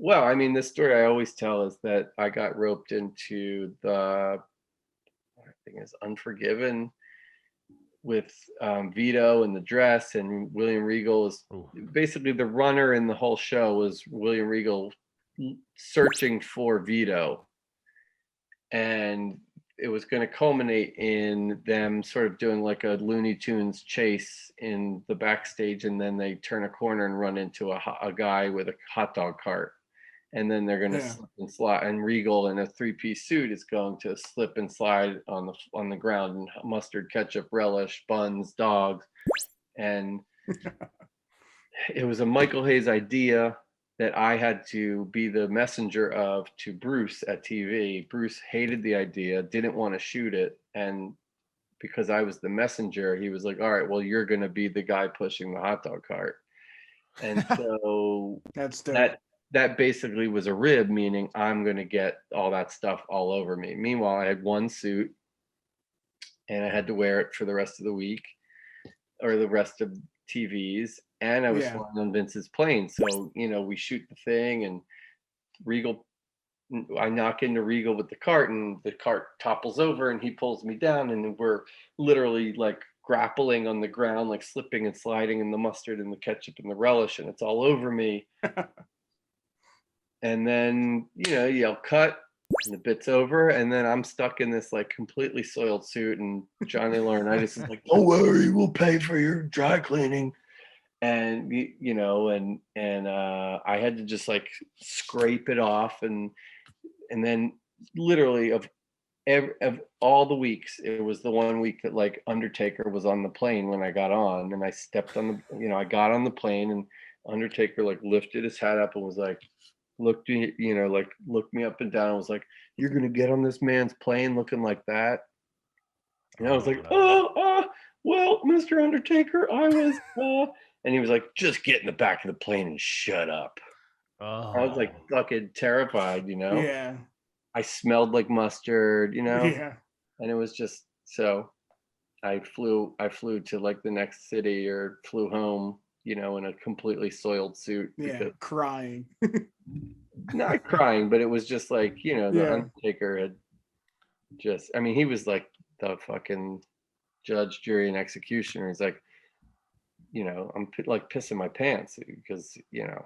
Well, I mean, the story I always tell is that I got roped into I think it's Unforgiven with Vito in the dress, and William Regal is Ooh. basically the runner in the whole show was William Regal searching for Vito, and it was going to culminate in them sort of doing like a Looney Tunes chase in the backstage, and then they turn a corner and run into a guy with a hot dog cart, and then they're going to slip and slide, and Regal in a three-piece suit is going to slip and slide on the ground, and mustard, ketchup, relish, buns, dogs. And it was a Michael Hayes idea that I had to be the messenger of to Bruce at TV. Bruce hated the idea, didn't want to shoot it, and because I was the messenger, he was like, all right, well, you're going to be the guy pushing the hot dog cart. And so that basically was a rib, meaning I'm going to get all that stuff all over me. Meanwhile, I had one suit and I had to wear it for the rest of the week or the rest of TVs. And I was flying on Vince's plane. So, we shoot the thing, and I knock into Regal with the cart, and the cart topples over and he pulls me down, and we're literally like grappling on the ground, like slipping and sliding in the mustard and the ketchup and the relish, and it's all over me. And then, you yell cut, and the bit's over, and then I'm stuck in this like completely soiled suit, and Johnny Laurinaitis is like, don't worry, we'll pay for your dry cleaning. And I had to just like scrape it off, and then literally of all the weeks, it was the one week that like Undertaker was on the plane when I got on, and I stepped on I got on the plane, and Undertaker like lifted his hat up and was like, looked me up and down and was like, you're gonna get on this man's plane looking like that? And I was like, well, Mr. Undertaker, I was and he was like, just get in the back of the plane and shut up. I was like fucking terrified, Yeah. I smelled like mustard, Yeah. and it was just so I flew to like the next city, or flew home, in a completely soiled suit. Yeah, crying. Not crying, but it was just like, the Undertaker had just, I mean, he was like the fucking judge, jury, and executioner. He's like, I'm like pissing my pants because, Yeah.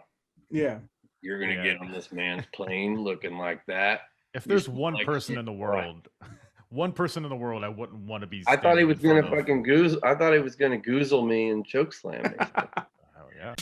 you're going to get on this man's plane looking like that. If there's one person in the world, I wouldn't want to be. I thought he was going to fucking goozle. I thought he was going to goozle me and choke slam me. Oh yeah.